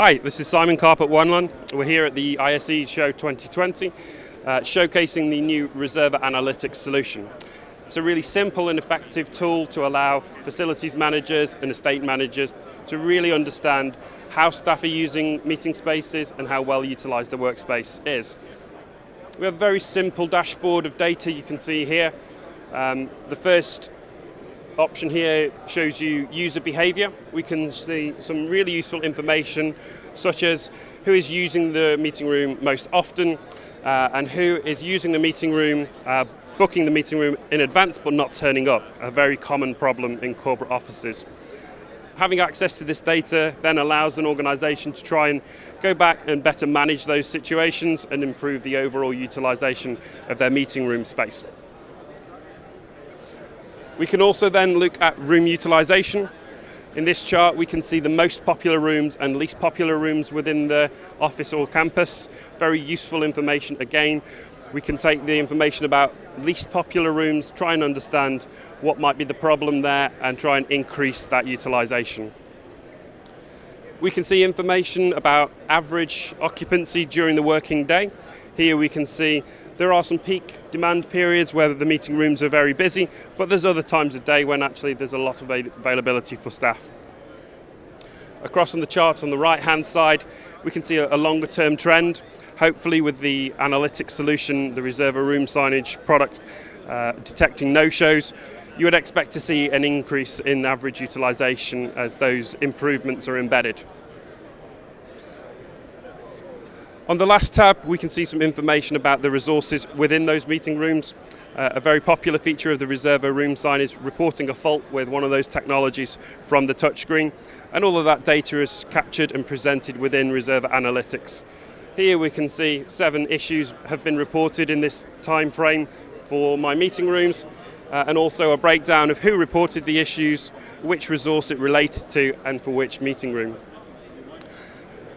Hi, this is Simon Karp at Onelan. We're here at the ISE show 2020, showcasing the new Reserva analytics solution. It's a really simple and effective tool to allow facilities managers and estate managers to really understand how staff are using meeting spaces and how well utilised the workspace is. We have a very simple dashboard of data you can see here. The first option here shows you user behavior. We can see some really useful information such as who is using the meeting room most often and who is using the meeting room, booking the meeting room in advance but not turning up, a very common problem in corporate offices. Having access to this data then allows an organisation to try and go back and better manage those situations and improve the overall utilisation of their meeting room space. We can also then look at room utilisation. In this chart we can see the most popular rooms and least popular rooms within the office or campus. Very useful information again. We can take the information about least popular rooms, try and understand what might be the problem there and try and increase that utilisation. We can see information about average occupancy during the working day. Here we can see there are some peak demand periods where the meeting rooms are very busy, but there's other times of day when actually there's a lot of availability for staff. Across on the chart on the right hand side, we can see a longer term trend. Hopefully with the analytics solution, the Reserva room signage product detecting no-shows, you would expect to see an increase in average utilisation as those improvements are embedded. On the last tab, we can see some information about the resources within those meeting rooms. A very popular feature of the Reserva room sign is reporting a fault with one of those technologies from the touchscreen, and all of that data is captured and presented within Reserva Analytics. Here we can see 7 issues have been reported in this time frame for my meeting rooms, and also a breakdown of who reported the issues, which resource it related to, and for which meeting room.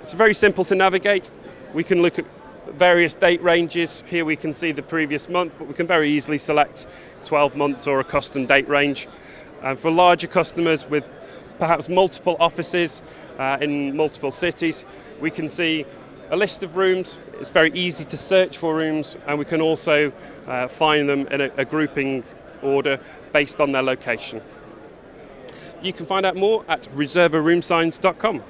It's very simple to navigate. We can look at various date ranges. Here we can see the previous month, but we can very easily select 12 months or a custom date range. And for larger customers with perhaps multiple offices in multiple cities, we can see a list of rooms. It's very easy to search for rooms, and we can also find them in a grouping order based on their location. You can find out more at reservaroomsigns.com.